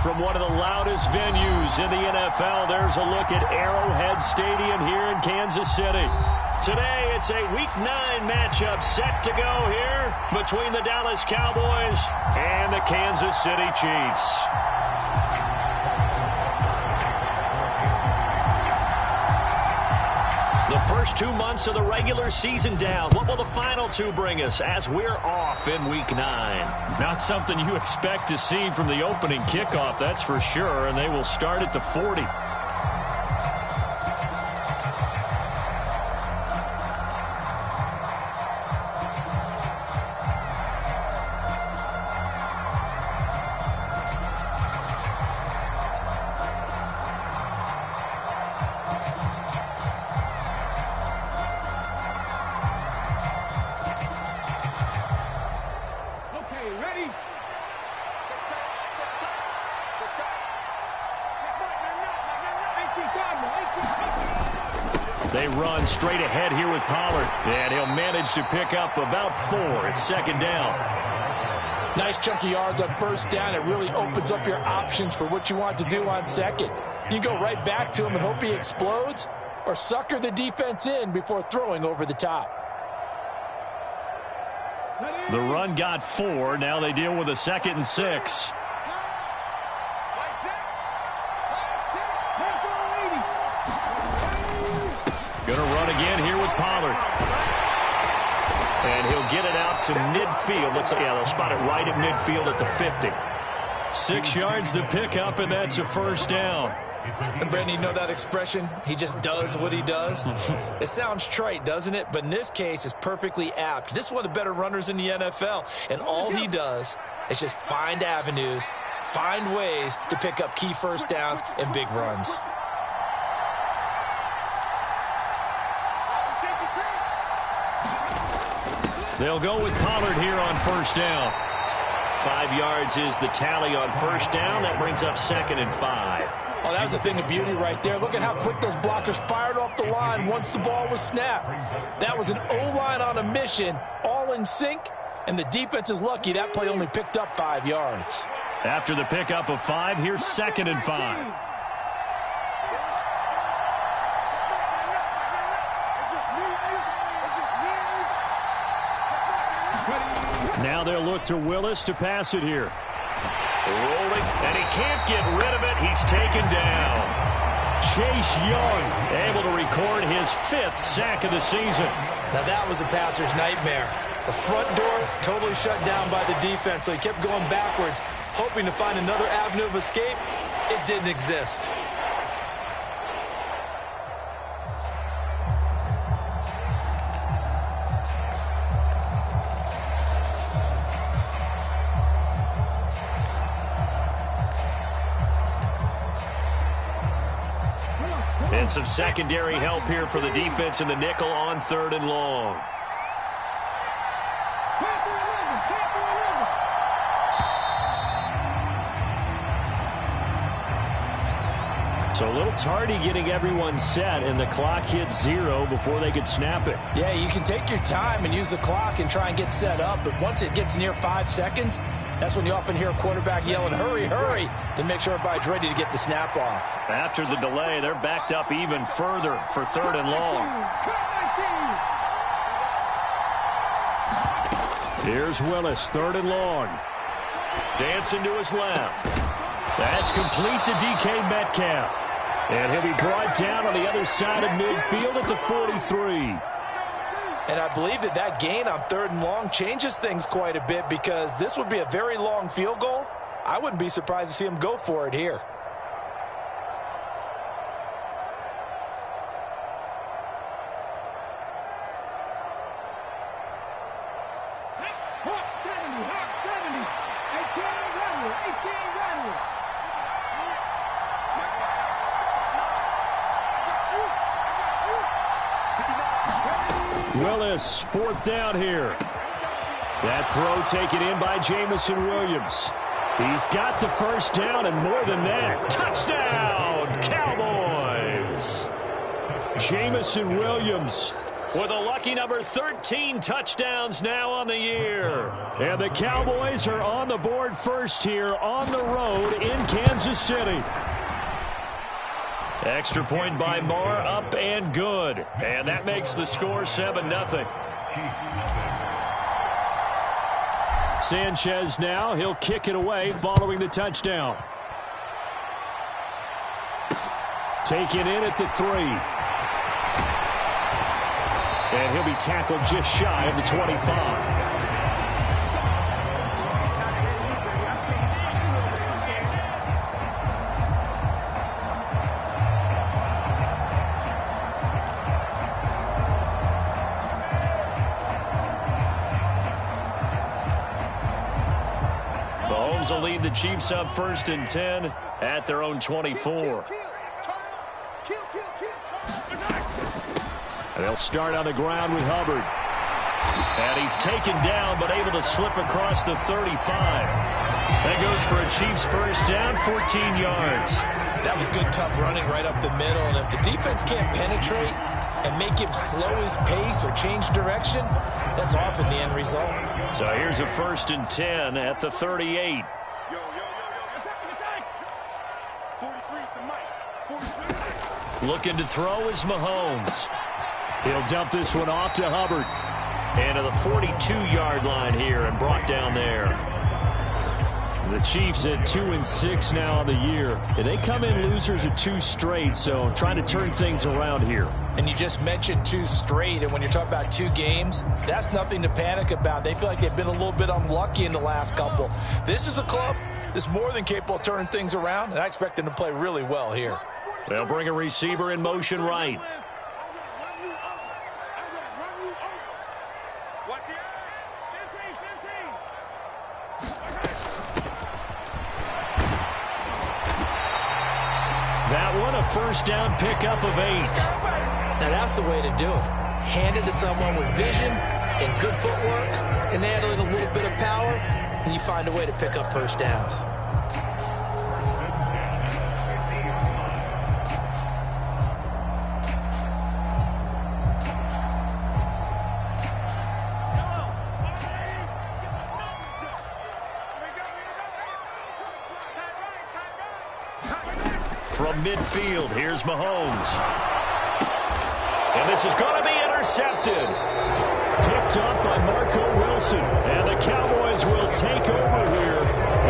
From one of the loudest venues in the NFL, there's a look at Arrowhead Stadium here in Kansas City. Today, it's a Week 9 matchup set to go here between the Dallas Cowboys and the Kansas City Chiefs. The first 2 months of the regular season down. What will the final 2 bring us as we're off in Week 9? Not something you expect to see from the opening kickoff, that's for sure, and they will start at the 40. They run straight ahead here with Pollard, and he'll manage to pick up about 4. It's second down. Nice chunky yards on first down. It really opens up your options for what you want to do on second. You go right back to him and hope he explodes, or sucker the defense in before throwing over the top. The run got 4. Now they deal with a 2nd and 6. Going to run again here with Pollard. And he'll get it out to midfield. They'll spot it right at midfield at the 50. 6 yards to pick up, and that's a first down. And Brandon, you know that expression? He just does what he does. It sounds trite, doesn't it? But in this case, it's perfectly apt. This is one of the better runners in the NFL. And all he does is just find avenues, find ways to pick up key first downs and big runs. They'll go with Pollard here on first down. 5 yards is the tally on first down. That brings up 2nd and 5. Oh, that was a thing of beauty right there. Look at how quick those blockers fired off the line once the ball was snapped. That was an O-line on a mission, all in sync, and the defense is lucky that play only picked up 5 yards. After the pickup of 5, here's 2nd and 5. Now they'll look to Willis to pass it here. Rolling, and he can't get rid of it. He's taken down. Chase Young able to record his 5th sack of the season. Now that was a passer's nightmare. The front door totally shut down by the defense, so he kept going backwards, hoping to find another avenue of escape. It didn't exist. And some secondary help here for the defense in the nickel on 3rd and long. So a little tardy getting everyone set, and the clock hits 0 before they could snap it. Yeah, you can take your time and use the clock and try and get set up, but once it gets near 5 seconds, that's when you often hear a quarterback yelling, hurry, hurry, to make sure everybody's ready to get the snap off. After the delay, they're backed up even further for 3rd and long. Here's Willis, 3rd and long. Dancing to his left. That's complete to DK Metcalf. And he'll be brought down on the other side of midfield at the 43. And I believe that gain on 3rd and long changes things quite a bit, because this would be a very long field goal. I wouldn't be surprised to see him go for it here. Willis, 4th down here. That throw taken in by Jamison Williams. He's got the first down and more than that. Touchdown, Cowboys! Jamison Williams with a lucky number 13 touchdowns now on the year. And the Cowboys are on the board first here on the road in Kansas City. Extra point by Moore, up and good. And that makes the score 7-0. Sanchez now, he'll kick it away following the touchdown. Taken in at the 3. And he'll be tackled just shy of the 25. Mahomes will lead the Chiefs up 1st and 10 at their own 24. And they'll start on the ground with Hubbard. And he's taken down but able to slip across the 35. That goes for a Chiefs first down, 14 yards. That was good, tough running right up the middle. And if the defense can't penetrate and make him slow his pace or change direction, that's often the end result. So here's a 1st and 10 at the 38. Looking to throw is Mahomes. He'll dump this one off to Hubbard. And to the 42-yard line here and brought down there. The Chiefs at 2-6 now on the year. And they come in losers of 2 straight, so trying to turn things around here. And you just mentioned 2 straight, and when you're talking about 2 games, that's nothing to panic about. They feel like they've been a little bit unlucky in the last couple. This is a club that's more than capable of turning things around, and I expect them to play really well here. They'll bring a receiver in motion right. That one, a first down pickup of 8. Now that's the way to do it. Hand it to someone with vision and good footwork, and add in a little bit of power, and you find a way to pick up first downs. From midfield, here's Mahomes. And this is going to be intercepted. Picked up by Marco Wilson. And the Cowboys will take over here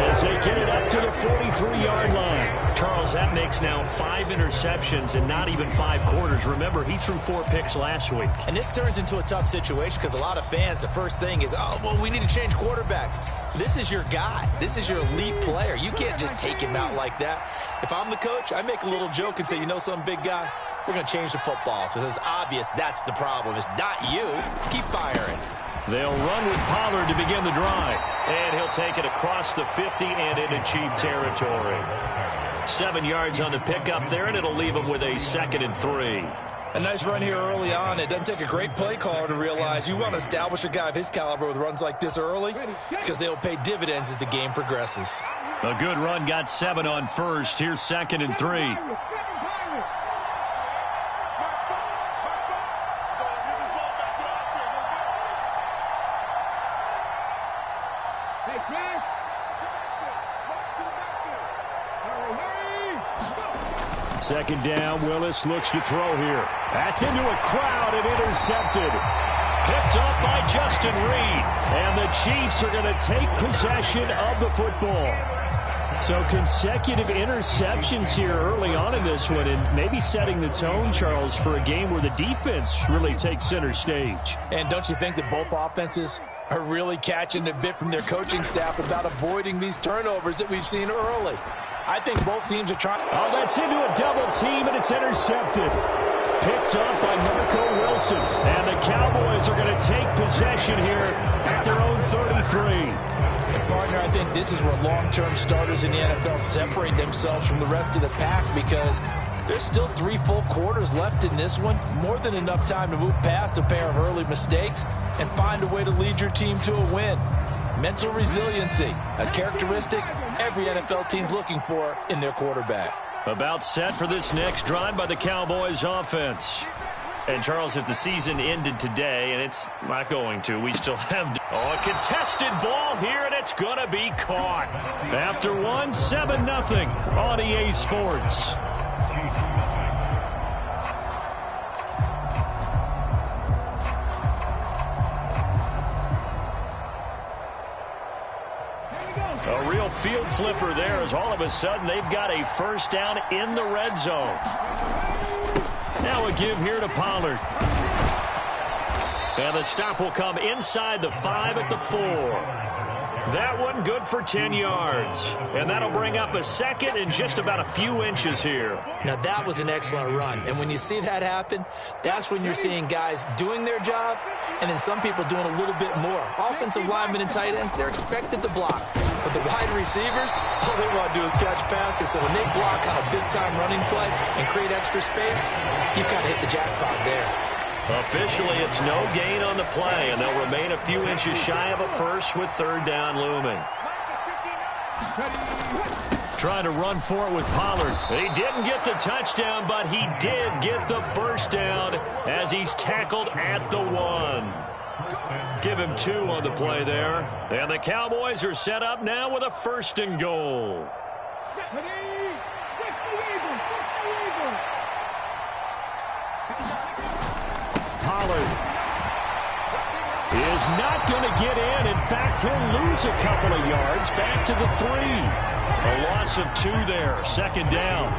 as they get it up to the 43-yard line. Charles, that makes now 5 interceptions in not even 5 quarters. Remember, he threw 4 picks last week. And this turns into a tough situation because a lot of fans, the first thing is, oh, well, we need to change quarterbacks. This is your guy. This is your elite player. You can't just take him out like that. If I'm the coach, I make a little joke and say, you know some big guy, we're going to change the football. So it's obvious that's the problem. It's not you. Keep firing. They'll run with Pollard to begin the drive. And he'll take it across the 50 and into Chief territory. 7 yards on the pickup there, and it'll leave him with a 2nd and 3. A nice run here early on. It doesn't take a great play caller to realize you want to establish a guy of his caliber with runs like this early because they'll pay dividends as the game progresses. A good run, got 7 on first. Here's 2nd and 3. Second down, Willis looks to throw here. That's into a crowd and intercepted. Picked up by Justin Reed. And the Chiefs are going to take possession of the football. So consecutive interceptions here early on in this one, and maybe setting the tone, Charles, for a game where the defense really takes center stage. And don't you think that both offenses are really catching a bit from their coaching staff about avoiding these turnovers that we've seen early? I think both teams are trying. Oh, that's into a double team, and it's intercepted. Picked up by Marco Wilson. And the Cowboys are going to take possession here at their own 33. And partner, I think this is where long-term starters in the NFL separate themselves from the rest of the pack because there's still 3 full quarters left in this one. More than enough time to move past a pair of early mistakes and find a way to lead your team to a win. Mental resiliency, a characteristic every NFL team's looking for in their quarterback. About set for this next drive by the Cowboys offense. And, Charles, if the season ended today, and it's not going to, we still have a contested ball here, and it's going to be caught. After one, 7-0 on EA Sports. A real field flipper there as all of a sudden they've got a first down in the red zone. Now a give here to Pollard. And the stop will come inside the 5 at the 4. That one good for 10 yards. And that'll bring up a second and just about a few inches here. Now that was an excellent run. And when you see that happen, that's when you're seeing guys doing their job and then some people doing a little bit more. Offensive linemen and tight ends, they're expected to block. But the wide receivers, all they want to do is catch passes. So when they block on a big-time running play and create extra space, you've got to hit the jackpot there. Officially, it's no gain on the play, and they'll remain a few inches shy of a first with third down looming. Trying to run for it with Pollard. He didn't get the touchdown, but he did get the first down as he's tackled at the 1. Give him 2 on the play there. And the Cowboys are set up now with a 1st and goal. Pollard is not going to get in. In fact, he'll lose a couple of yards back to the 3. A loss of 2 there. 2nd down.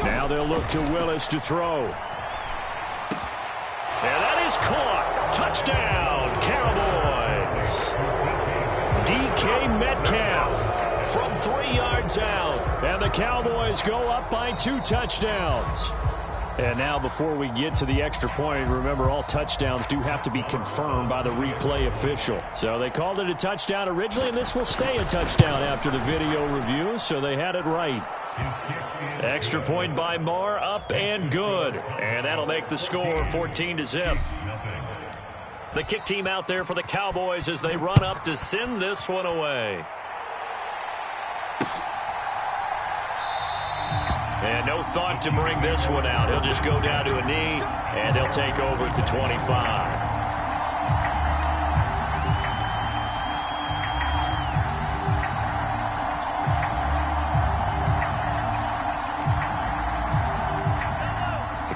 Now they'll look to Willis to throw. And that is caught. Touchdown, Cowboys. DK Metcalf from 3 yards out. And the Cowboys go up by 2 touchdowns. And now before we get to the extra point, remember all touchdowns do have to be confirmed by the replay official. So they called it a touchdown originally, and this will stay a touchdown after the video review, so they had it right. Extra point by Marr, up and good. And that'll make the score 14-0. The kick team out there for the Cowboys as they run up to send this one away. And no thought to bring this one out. He'll just go down to a knee, and they'll take over at the 25.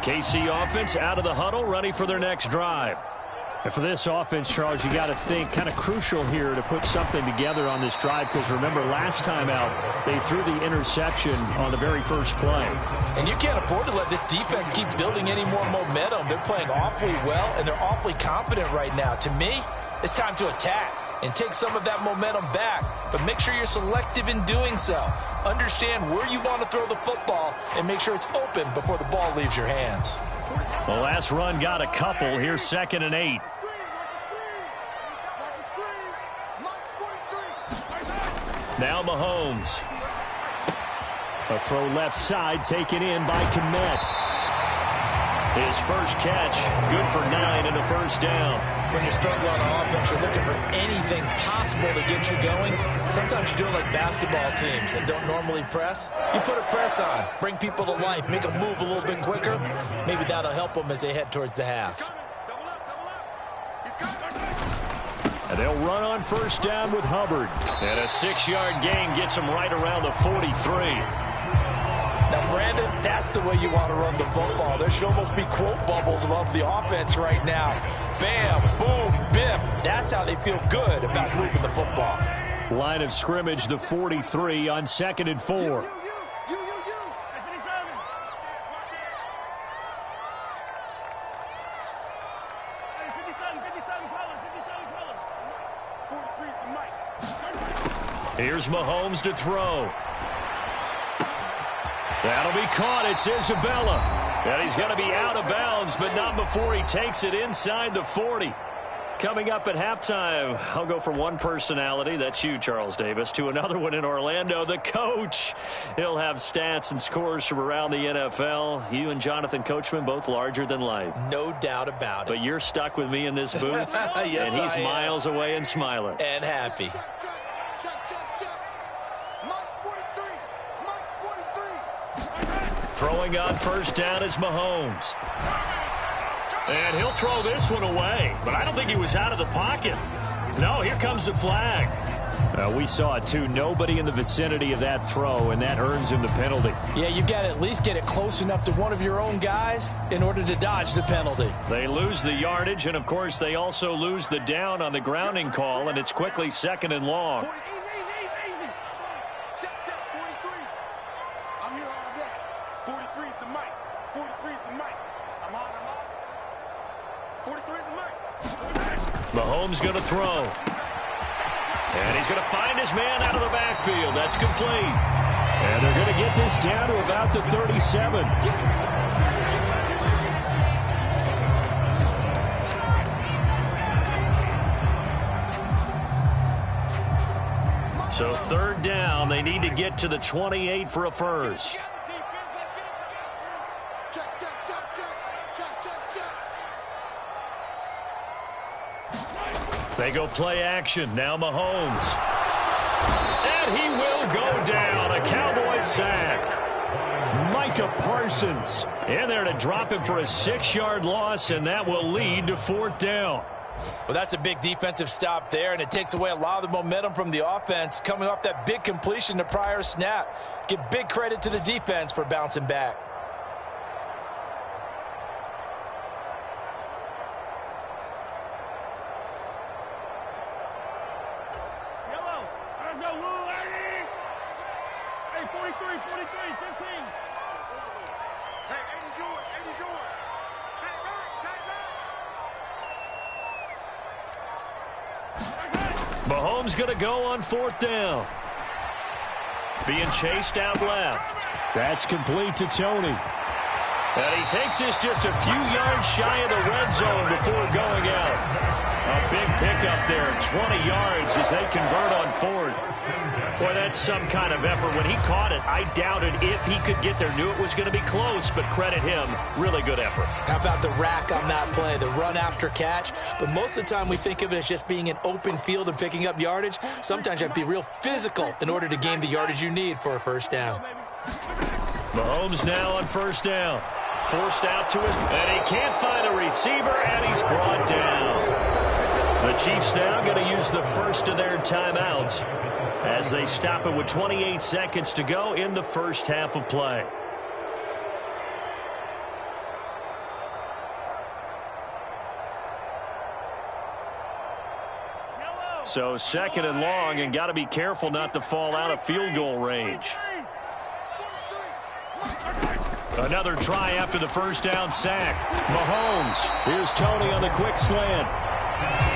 KC offense out of the huddle, ready for their next drive. And for this offense, Charles, you got to think kind of crucial here to put something together on this drive, because remember last time out they threw the interception on the very first play. And you can't afford to let this defense keep building any more momentum. They're playing awfully well, and they're awfully confident right now. To me, it's time to attack and take some of that momentum back, but make sure you're selective in doing so. Understand where you want to throw the football and make sure it's open before the ball leaves your hands. The last run got a couple. Here's 2nd and 8. Now Mahomes. A throw left side taken in by Kmet. His first catch, good for 9 and a first down. When you're struggling on offense, you're looking for anything possible to get you going. Sometimes you do it like basketball teams that don't normally press. You put a press on, bring people to life, make them move a little bit quicker. Maybe that'll help them as they head towards the half. And they'll run on first down with Hubbard. And a 6-yard gain gets them right around the 43. Now, Brandon, that's the way you want to run the football. There should almost be quote bubbles above the offense right now. Bam, boom, biff. That's how they feel good about moving the football. Line of scrimmage, the 43 on 2nd and 4. Here's Mahomes to throw. That'll be caught. It's Isabella. And he's going to be out of bounds, but not before he takes it inside the 40. Coming up at halftime, I'll go from one personality, that's you, Charles Davis, to another one in Orlando, the coach. He'll have stats and scores from around the NFL. You and Jonathan Coachman, both larger than life. No doubt about it. But you're stuck with me in this booth, yes, and he's miles away and smiling. And happy. Throwing on first down is Mahomes. And he'll throw this one away. But I don't think he was out of the pocket. No, here comes the flag. We saw it, too. Nobody in the vicinity of that throw, and that earns him the penalty. Yeah, you got to at least get it close enough to one of your own guys in order to dodge the penalty. They lose the yardage, and, of course, they also lose the down on the grounding call, and it's quickly 2nd and long. Easy. Check, 43. I'm here all day. 43 is the mic. 43 is the mic. I'm on. 43 is the mic. Mahomes going to throw. And he's going to find his man out of the backfield. That's complete. And they're going to get this down to about the 37. So 3rd down, they need to get to the 28 for a first. They go play action. Now Mahomes. And he will go down. A Cowboys sack. Micah Parsons in there to drop him for a 6-yard loss, and that will lead to 4th down. Well, that's a big defensive stop there, and it takes away a lot of the momentum from the offense coming off that big completion the prior snap. Give big credit to the defense for bouncing back. Hey, 43, 15. Hey, 80's yours. Mahomes going to go on 4th down. Being chased out left. That's complete to Tony. And he takes this just a few yards shy of the red zone before going out. A big pickup there, 20 yards as they convert on 4th. Boy, that's some kind of effort. When he caught it, I doubted if he could get there. Knew it was going to be close, but credit him. Really good effort. How about the rack on that play, the run after catch? But most of the time we think of it as just being an open field and picking up yardage. Sometimes you have to be real physical in order to gain the yardage you need for a first down. Mahomes now on 1st down. Forced out to his, and he can't find a receiver, and he's brought down. The Chiefs now going to use the first of their timeouts as they stop it with 28 seconds to go in the first half of play. So 2nd and long, and got to be careful not to fall out of field goal range. Another try after the first down sack. Mahomes. Here's Tony on the quick slant.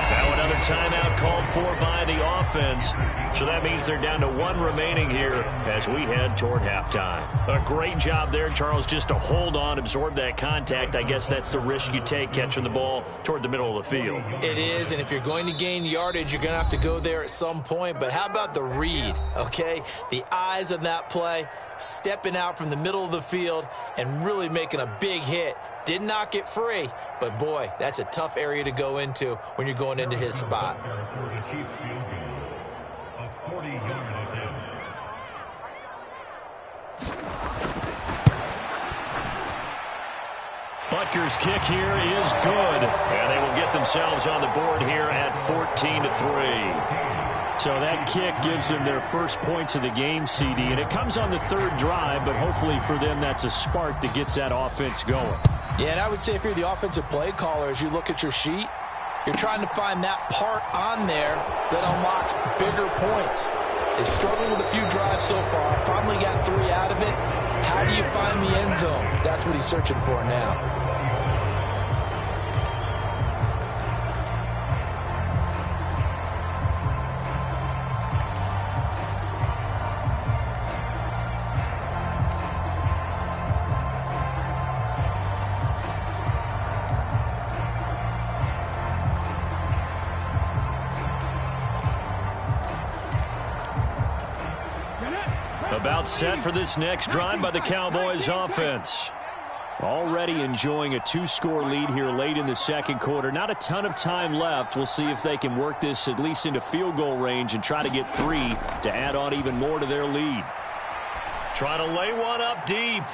Now another timeout called for by the offense. So that means they're down to 1 remaining here as we head toward halftime. A great job there, Charles, just to hold on, absorb that contact. I guess that's the risk you take catching the ball toward the middle of the field. It is, and if you're going to gain yardage, you're going to have to go there at some point. But how about the read, okay? The eyes of that play, stepping out from the middle of the field and really making a big hit. Did not get free, but boy, that's a tough area to go into when you're going into his spot. Butker's kick here is good, and they will get themselves on the board here at 14-3. So that kick gives them their first points of the game, CD, and it comes on the 3rd drive, but hopefully for them that's a spark that gets that offense going. Yeah, and I would say if you're the offensive play caller, as you look at your sheet, you're trying to find that part on there that unlocks bigger points. They've struggled with a few drives so far, finally got 3 out of it. How do you find the end zone? That's what he's searching for now. About set for this next drive by the Cowboys offense. Already enjoying a 2-score lead here late in the second quarter. Not a ton of time left. We'll see if they can work this at least into field goal range and try to get 3 to add on even more to their lead. Trying to lay one up deep.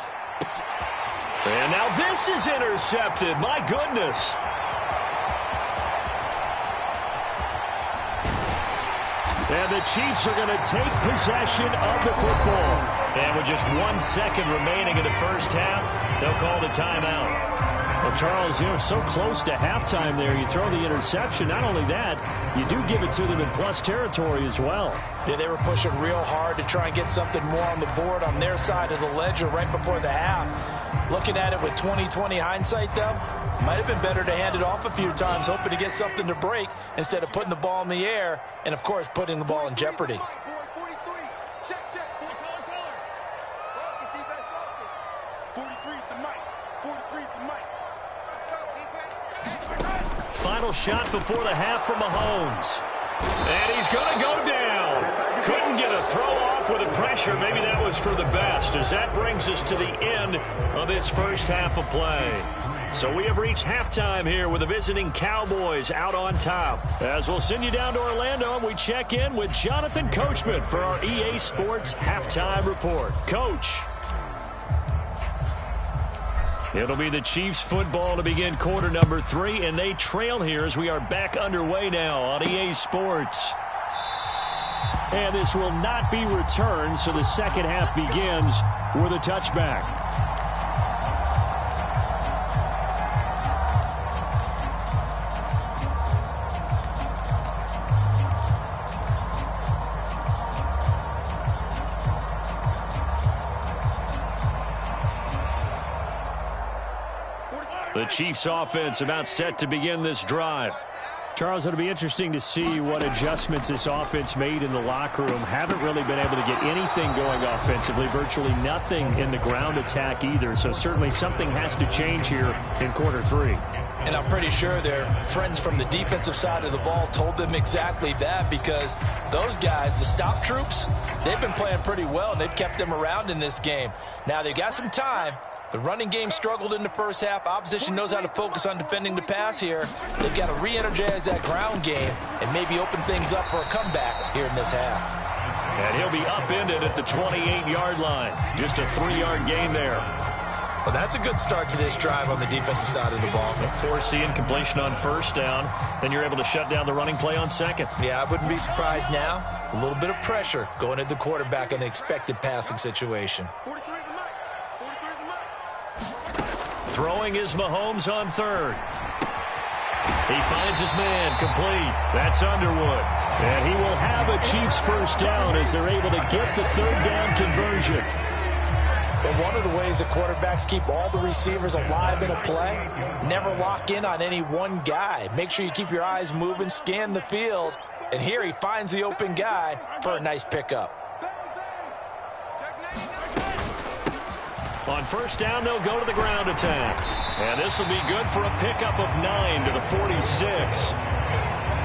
And now this is intercepted. My goodness. And the Chiefs are going to take possession of the football. And with just 1 second remaining in the first half, they'll call the timeout. Well, Charles, so close to halftime there. You throw the interception. Not only that, you do give it to them in plus territory as well. Yeah, they were pushing real hard to try and get something more on the board on their side of the ledger right before the half. Looking at it with 20/20 hindsight, though, might have been better to hand it off a few times, hoping to get something to break instead of putting the ball in the air and, of course, putting the ball in jeopardy. 43 is the mic. 43 is the mic. Let's go, defense. Final shot before the half from Mahomes. And he's going to go down. Couldn't get a throw off with the pressure. Maybe that was for the best, as that brings us to the end of this first half of play. So we have reached halftime here with the visiting Cowboys out on top. As we'll send you down to Orlando, and we check in with Jonathan Coachman for our EA Sports Halftime Report. Coach. It'll be the Chiefs football to begin quarter number 3, and they trail here as we are back underway now on EA Sports. And this will not be returned, so the second half begins with a touchback. The Chiefs offense about set to begin this drive. Charles, it'll be interesting to see what adjustments this offense made in the locker room. Haven't really been able to get anything going offensively, virtually nothing in the ground attack either. So certainly something has to change here in quarter 3. And I'm pretty sure their friends from the defensive side of the ball told them exactly that, because those guys, the stop troops, they've been playing pretty well, and they've kept them around in this game. Now, they've got some time. The running game struggled in the first half. Opposition knows how to focus on defending the pass here. They've got to re-energize that ground game and maybe open things up for a comeback here in this half. And he'll be upended at the 28-yard line. Just a 3-yard gain there. Well, that's a good start to this drive on the defensive side of the ball. Force incompletion on first down. Then you're able to shut down the running play on second. Yeah, I wouldn't be surprised now. A little bit of pressure going at the quarterback in an expected passing situation. 43 is the mic. 43 is the mic. Throwing is Mahomes on third. He finds his man complete. That's Underwood. And he will have a Chiefs first down as they're able to get the third down conversion. But one of the ways that quarterbacks keep all the receivers alive in a play, never lock in on any one guy. Make sure you keep your eyes moving, scan the field. And here he finds the open guy for a nice pickup. On first down, they'll go to the ground attack. And this will be good for a pickup of 9 to the 46.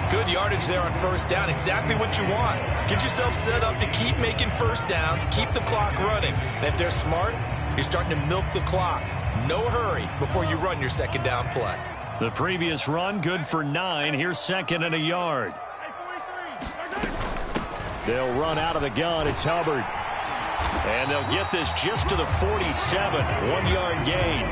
Good yardage there on first down. Exactly what you want. Get yourself set up to keep making first downs, keep the clock running. And if they're smart, you're starting to milk the clock. No hurry before you run your second down play. The previous run, good for 9. Here's second and a yard. They'll run out of the gun. It's Hubbard. And they'll get this just to the 47. 1-yard gain.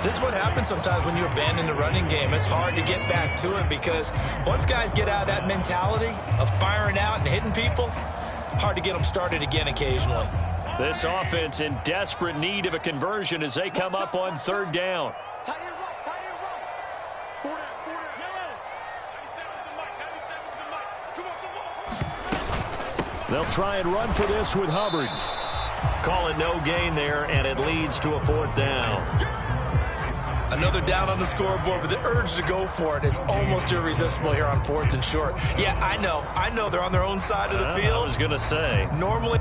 This is what happens sometimes when you abandon the running game. It's hard to get back to it because once guys get out of that mentality of firing out and hitting people, hard to get them started again occasionally. This offense in desperate need of a conversion as they come up on third down. They'll try and run for this with Hubbard. Call it no gain there, and it leads to a fourth down. Another down on the scoreboard, but the urge to go for it is almost irresistible here on fourth and short. Yeah, I know they're on their own side of the field. I was going to say. Normally.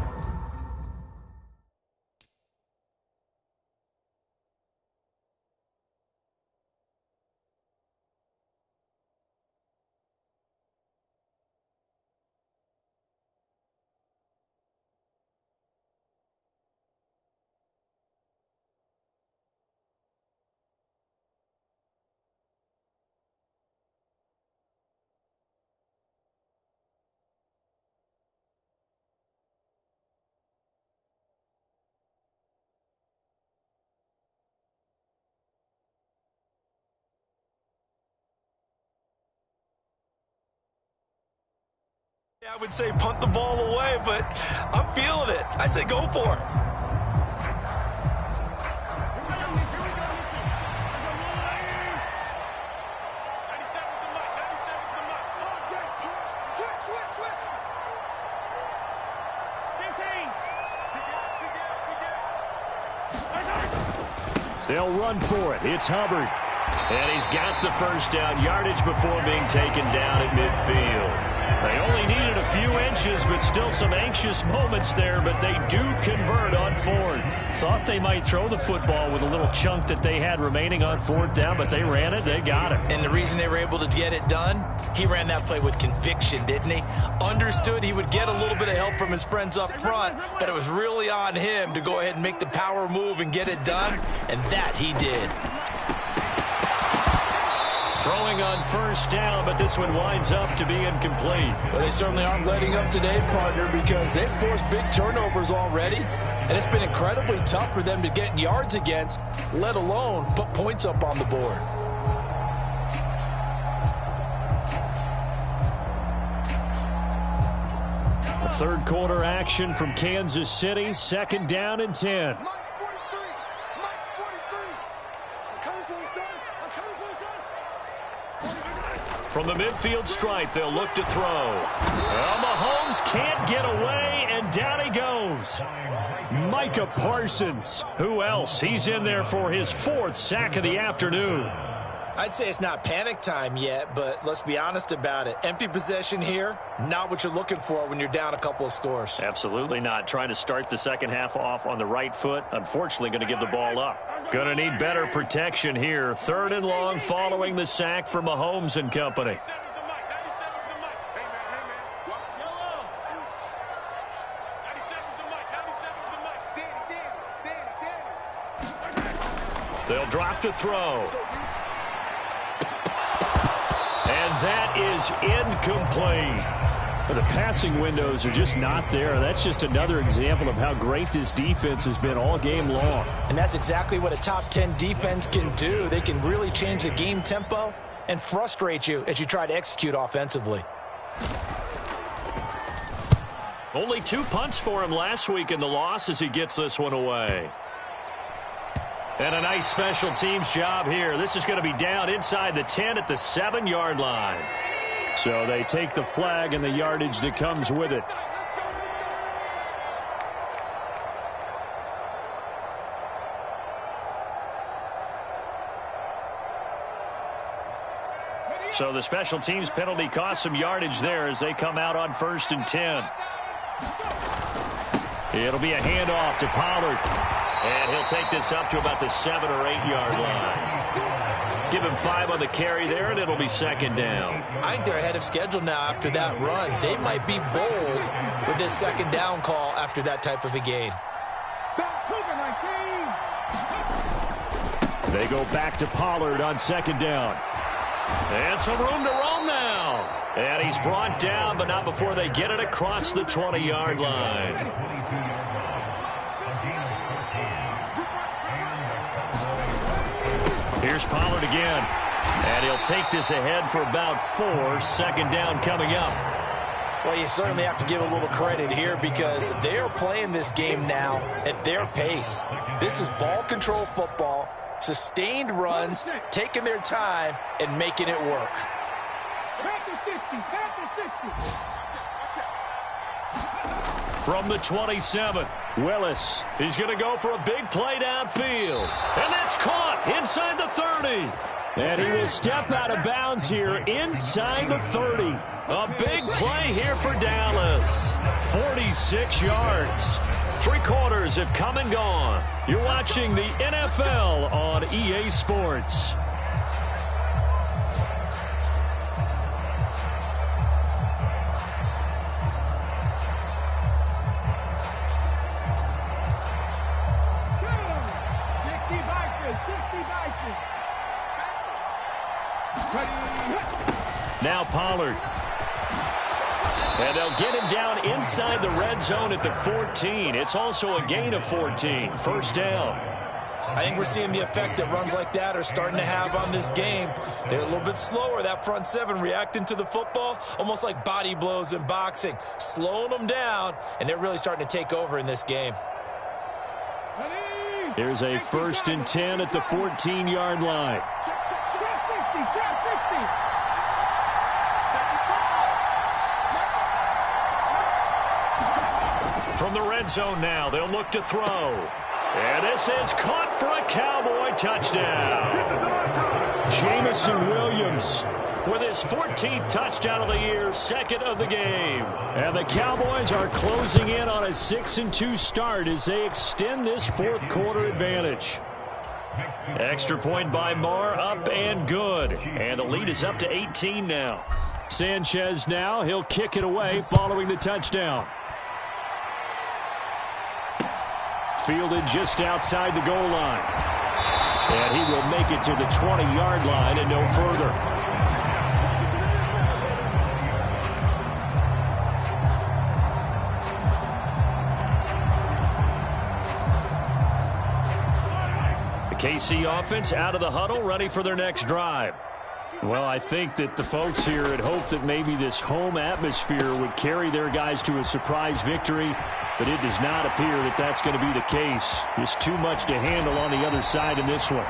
I would say punt the ball away, but I'm feeling it. I say go for it. They'll run for it. It's Hubbard. And he's got the first down yardage before being taken down at midfield. They only needed a few inches, but still some anxious moments there, but they do convert on fourth. Thought they might throw the football with a little chunk that they had remaining on fourth down, but they ran it. They got it. And the reason they were able to get it done, he ran that play with conviction, didn't he? Understood he would get a little bit of help from his friends up front, but it was really on him to go ahead and make the power move and get it done, and that he did. Throwing on first down, but this one winds up to be incomplete. Well, they certainly aren't letting up today, partner, because they've forced big turnovers already, and it's been incredibly tough for them to get yards against, let alone put points up on the board. A third quarter action from Kansas City, second down and 10. From the midfield stripe, they'll look to throw. Well, Mahomes can't get away, and down he goes. Micah Parsons. Who else? He's in there for his fourth sack of the afternoon. I'd say it's not panic time yet, but let's be honest about it. Empty possession here, not what you're looking for when you're down a couple of scores. Absolutely not. Trying to start the second half off on the right foot. Unfortunately, going to give the ball up. Going to need better protection here. Third and long following the sack for Mahomes and company. They'll drop to throw. And that is incomplete. The passing windows are just not there. That's just another example of how great this defense has been all game long. And that's exactly what a top 10 defense can do. They can really change the game tempo and frustrate you as you try to execute offensively. Only 2 punts for him last week in the loss as he gets this one away. And a nice special teams job here. This is going to be down inside the 10 at the 7-yard line. So they take the flag and the yardage that comes with it. So the special teams penalty cost some yardage there as they come out on 1st and 10. It'll be a handoff to Pollard. And he'll take this up to about the 7- or 8-yard line. Give him 5 on the carry there, and it'll be second down. I think they're ahead of schedule now after that run. They might be bold with this second down call after that type of a gain. They go back to Pollard on second down. And some room to roam now. And he's brought down, but not before they get it across the 20-yard line. Here's Pollard again. And he'll take this ahead for about 4. Second down coming up. Well, you certainly have to give a little credit here because they're playing this game now at their pace. This is ball control football, sustained runs, taking their time, and making it work. From the 27, Willis. He's going to go for a big play downfield. And that's caught inside the 30. And he will step out of bounds here inside the 30. A big play here for Dallas. 46 yards. 3 quarters have come and gone. You're watching the NFL on EA Sports. Now Pollard. And they'll get him down inside the red zone at the 14. It's also a gain of 14. First down. I think we're seeing the effect that runs like that are starting to have on this game. They're a little bit slower, that front seven, reacting to the football, almost like body blows in boxing, slowing them down, and they're really starting to take over in this game. Here's a 1st and 10 at the 14-yard line. From the red zone now, they'll look to throw. And this is caught for a Cowboy touchdown. Jamison Williams with his 14th touchdown of the year, 2nd of the game. And the Cowboys are closing in on a 6-2 start as they extend this 4th quarter advantage. Extra point by Marr, up and good. And the lead is up to 18 now. Sanchez now, he'll kick it away following the touchdown. Fielded just outside the goal line. And he will make it to the 20-yard line and no further. The KC offense out of the huddle, ready for their next drive. Well, I think that the folks here had hoped that maybe this home atmosphere would carry their guys to a surprise victory, but it does not appear that that's going to be the case. Just too much to handle on the other side in this one.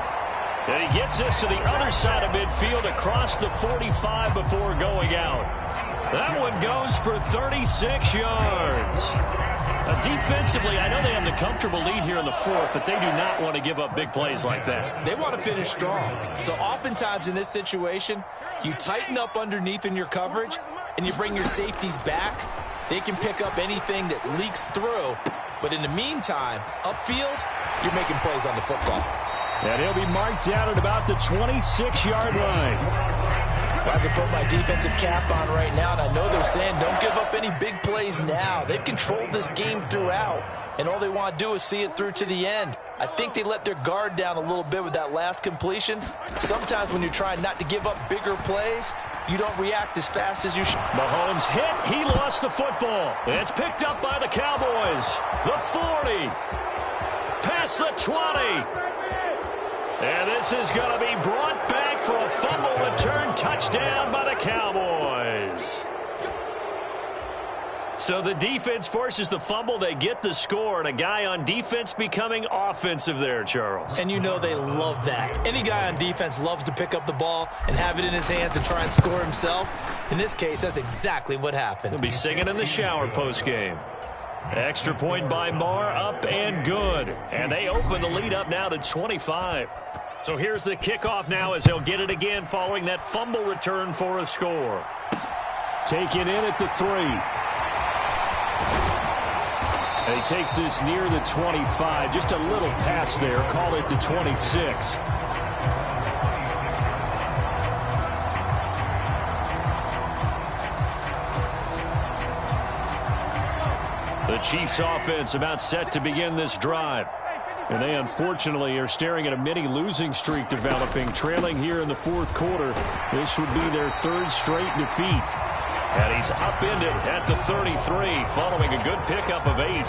And he gets us to the other side of midfield across the 45 before going out. That one goes for 36 yards. Defensively, I know they have the comfortable lead here in the 4th, but they do not want to give up big plays like that. They want to finish strong. So oftentimes in this situation, you tighten up underneath in your coverage, and you bring your safeties back. They can pick up anything that leaks through. But in the meantime, upfield, you're making plays on the football. And he'll be marked down at about the 26-yard line. I can put my defensive cap on right now, and I know they're saying don't give up any big plays now. They've controlled this game throughout, and all they want to do is see it through to the end. I think they let their guard down a little bit with that last completion. Sometimes when you're trying not to give up bigger plays, you don't react as fast as you should. Mahomes hit. He lost the football. It's picked up by the Cowboys. The 40. Past the 20. And this is going to be brought back for a fumble return touchdown by the Cowboys. So the defense forces the fumble. They get the score, and a guy on defense becoming offensive there, Charles. And you know they love that. Any guy on defense loves to pick up the ball and have it in his hands and try and score himself. In this case, that's exactly what happened. He'll be singing in the shower postgame. Extra point by Marr, up and good. And they open the lead up now to 25. So here's the kickoff now as they'll get it again following that fumble return for a score. Taken in at the 3. And he takes this near the 25. Just a little pass there. Call it the 26. The Chiefs offense about set to begin this drive. And they unfortunately are staring at a mini losing streak developing, trailing here in the 4th quarter. This would be their 3rd straight defeat. And he's upended at the 33 following a good pickup of 8.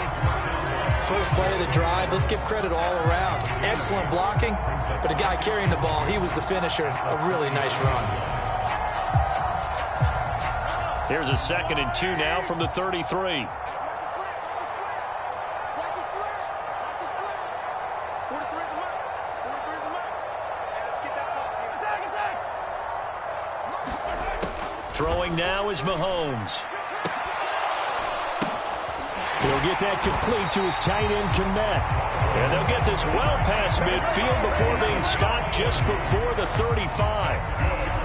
First play of the drive, let's give credit all around. Excellent blocking, but the guy carrying the ball, he was the finisher. A really nice run. Here's a 2nd and 2 now from the 33. Throwing now is Mahomes. He'll get that complete to his tight end, Kmet. And they'll get this well past midfield before being stopped just before the 35.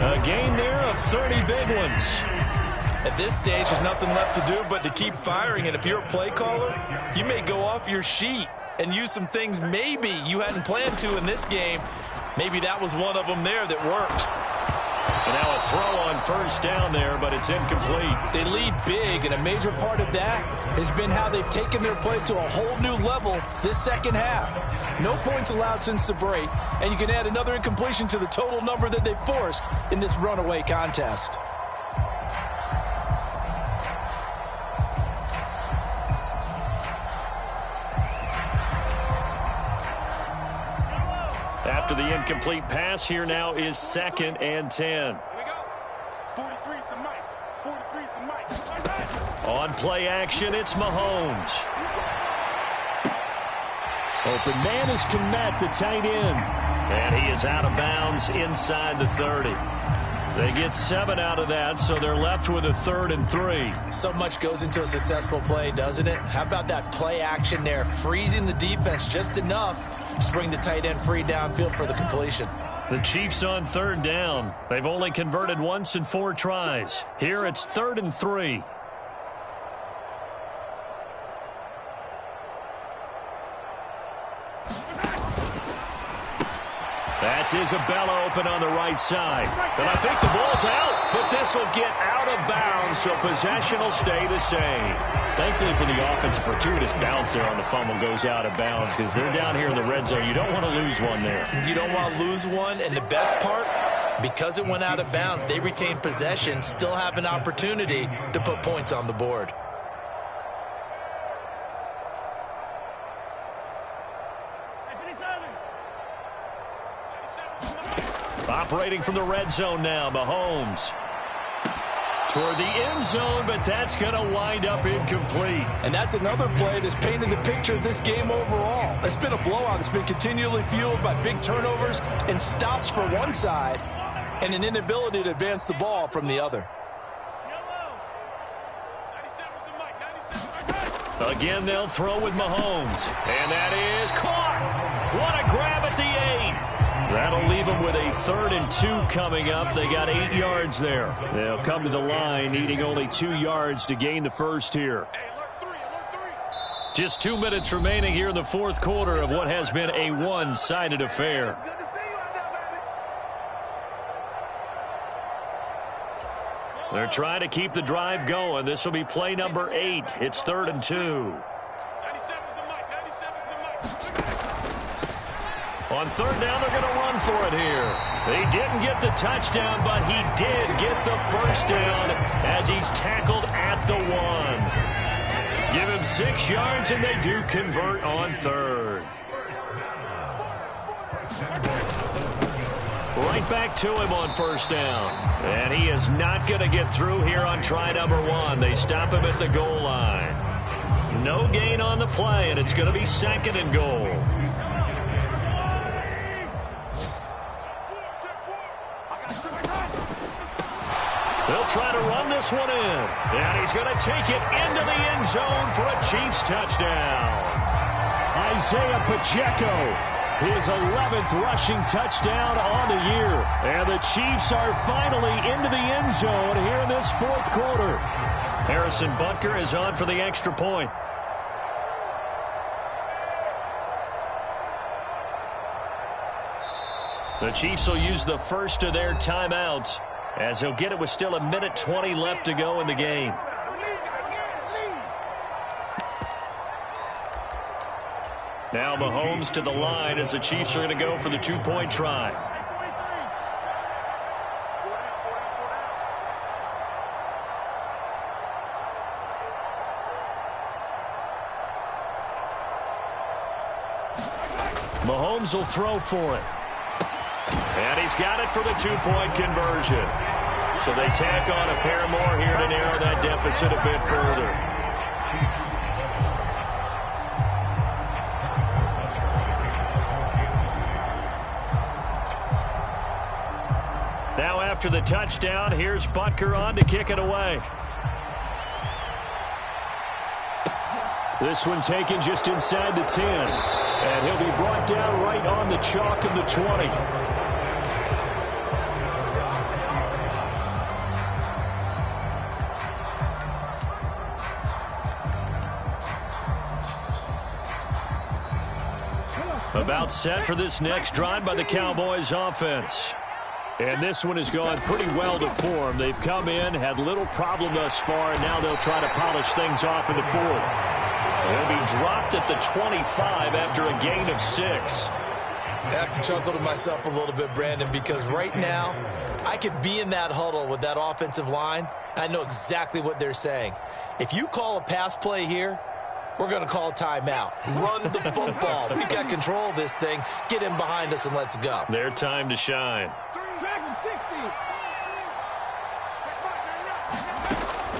A gain there of 30 big ones. At this stage, there's nothing left to do but to keep firing. And if you're a play caller, you may go off your sheet and use some things maybe you hadn't planned to in this game. Maybe that was one of them there that worked. And now a throw on first down there, but it's incomplete. They lead big, and a major part of that has been how they've taken their play to a whole new level this second half. No points allowed since the break, and you can add another incompletion to the total number that they forced in this runaway contest. after the incomplete pass. Here now is 2nd and 10. Here we go. 43 is the mic. 43 is the mic. On play action, it's Mahomes. Open man is Kmet, the tight end. And he is out of bounds inside the 30. They get 7 out of that, so they're left with a 3rd and 3. So much goes into a successful play, doesn't it? How about that play action there, freezing the defense just enough to bring the tight end free downfield for the completion. The Chiefs on 3rd down. They've only converted once in 4 tries. Here it's 3rd and 3. That's Isabella open on the right side. And I think the ball's out, but this will get out of bounds, so possession will stay the same. Thankfully for the offense, a fortuitous bounce there on the fumble goes out of bounds because they're down here in the red zone. You don't want to lose one there. You don't want to lose one, and the best part, because it went out of bounds, they retain possession, still have an opportunity to put points on the board. Operating from the red zone now, Mahomes. Toward the end zone, but that's going to wind up incomplete. And that's another play that's painted the picture of this game overall. It's been a blowout. It's been continually fueled by big turnovers and stops for one side and an inability to advance the ball from the other. Again, they'll throw with Mahomes. And that is caught. What a grab at the 8. That'll leave them with a 3rd and 2 coming up. They got 8 yards there. They'll come to the line, needing only 2 yards to gain the first here. Just 2 minutes remaining here in the 4th quarter of what has been a one-sided affair. They're trying to keep the drive going. This will be play number 8. It's 3rd and 2. On 3rd down, they're going to run for it here. They didn't get the touchdown, but he did get the first down as he's tackled at the 1. Give him 6 yards, and they do convert on 3rd. Right back to him on 1st down. And he is not going to get through here on try number 1. They stop him at the goal line. No gain on the play, and it's going to be 2nd and goal. They'll try to run this one in. And he's going to take it into the end zone for a Chiefs touchdown. Isaiah Pacheco, his 11th rushing touchdown on the year. And the Chiefs are finally into the end zone here in this 4th quarter. Harrison Butker is on for the extra point. The Chiefs will use the first of their timeouts, as he'll get it with still 1:20 left to go in the game. Now Mahomes to the line as the Chiefs are going to go for the 2-point try. Mahomes will throw for it. And he's got it for the 2-point conversion. So they tack on a pair more here to narrow that deficit a bit further. Now after the touchdown, here's Butker on to kick it away. This one taken just inside the 10. And he'll be brought down right on the chalk of the 20. About set for this next drive by the Cowboys offense. And this one has gone pretty well to form. They've come in, had little problem thus far, and now they'll try to polish things off in the 4th. They'll be dropped at the 25 after a gain of 6. I have to chuckle to myself a little bit, Brandon, because right now I could be in that huddle with that offensive line. I know exactly what they're saying. If you call a pass play here, We're going to call timeout. Run the football. We've got control of this thing. Get him behind us and let's go. Their time to shine.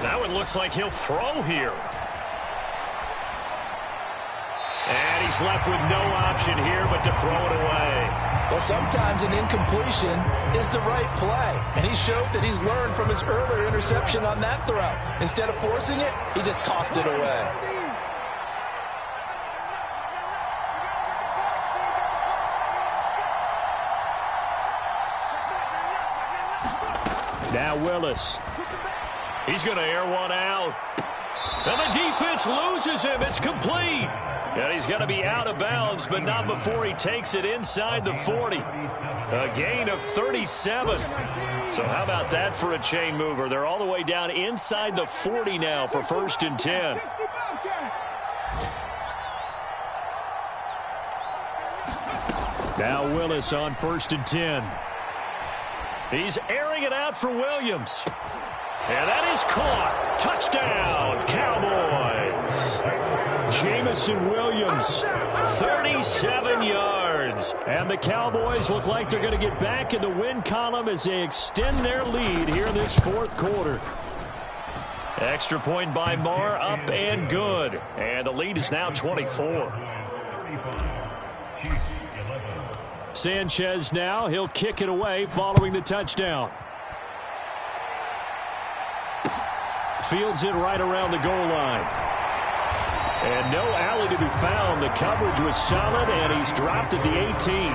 That one looks like he'll throw here. And he's left with no option here but to throw it away. Well, sometimes an incompletion is the right play. And he showed that he's learned from his earlier interception on that throw. Instead of forcing it, he just tossed it away. Now Willis. He's going to air one out. And the defense loses him. It's complete. And he's going to be out of bounds, but not before he takes it inside the 40. A gain of 37. So how about that for a chain mover? They're all the way down inside the 40 now for 1st and 10. Now Willis on 1st and 10. He's airing it out for Williams. And that is caught. Touchdown, Cowboys. Jamison Williams, 37 yards. And the Cowboys look like they're going to get back in the win column as they extend their lead here in this 4th quarter. Extra point by Marr, up and good. And the lead is now 24. Sanchez now. He'll kick it away following the touchdown. Fields it right around the goal line. And no alley to be found. The coverage was solid, and he's dropped at the 18.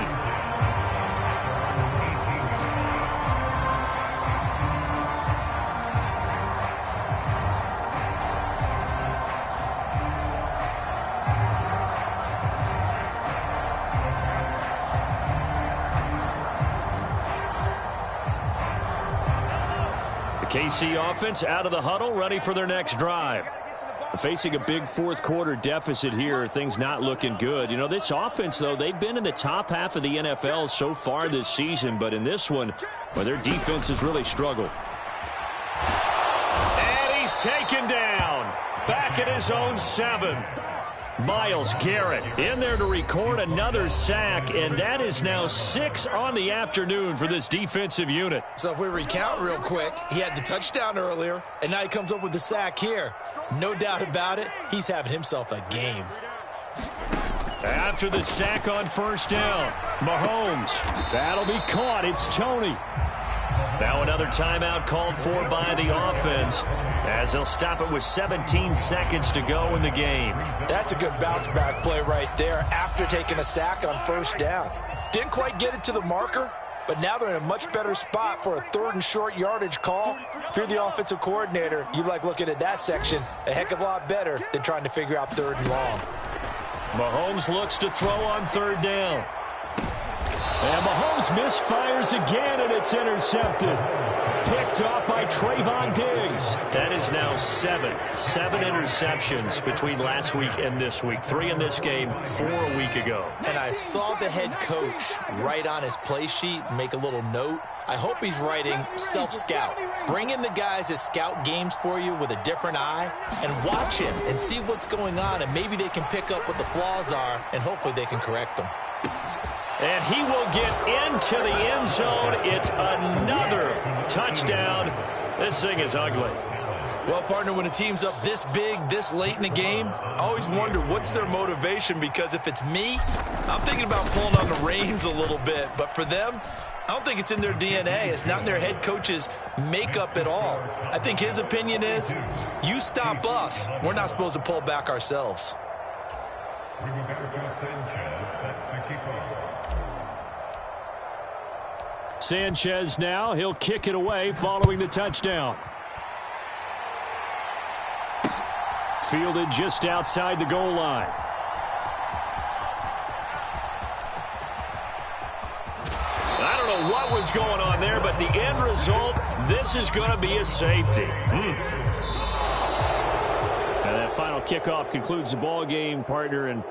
KC offense out of the huddle, ready for their next drive. Facing a big 4th quarter deficit here, things not looking good. You know, this offense, though, they've been in the top half of the NFL so far this season, but in this one, well, their defense has really struggled. And he's taken down, back at his own 7. Myles Garrett in there to record another sack, and that is now 6 on the afternoon for this defensive unit. So if we recount real quick, he had the touchdown earlier, and now he comes up with the sack here. No doubt about it, he's having himself a game. After the sack on 1st down, Mahomes. That'll be caught. It's Tony. Now another timeout called for by the offense as they'll stop it with 17 seconds to go in the game. That's a good bounce-back play right there after taking a sack on 1st down. Didn't quite get it to the marker, but now they're in a much better spot for a 3rd and short yardage call. If you're the offensive coordinator, you like looking at that section a heck of a lot better than trying to figure out 3rd and long. Mahomes looks to throw on 3rd down. And Mahomes misfires again, and it's intercepted. Picked off by Trayvon Diggs. That is now 7 interceptions between last week and this week. 3 in this game, 4 a week ago. And I saw the head coach write on his play sheet, make a little note. I hope he's writing self-scout. Bring in the guys that scout games for you with a different eye and watch him and see what's going on, and maybe they can pick up what the flaws are, and hopefully they can correct them. And he will get into the end zone. It's another touchdown. This thing is ugly. Well, partner, when a team's up this big, this late in the game, I always wonder what's their motivation, because if it's me, I'm thinking about pulling on the reins a little bit. But for them, I don't think it's in their DNA. It's not in their head coach's makeup at all. I think his opinion is, you stop us, we're not supposed to pull back ourselves. Sanchez now. He'll kick it away following the touchdown. Fielded just outside the goal line. I don't know what was going on there, but the end result, this is going to be a safety. And that final kickoff concludes the ball game, partner, and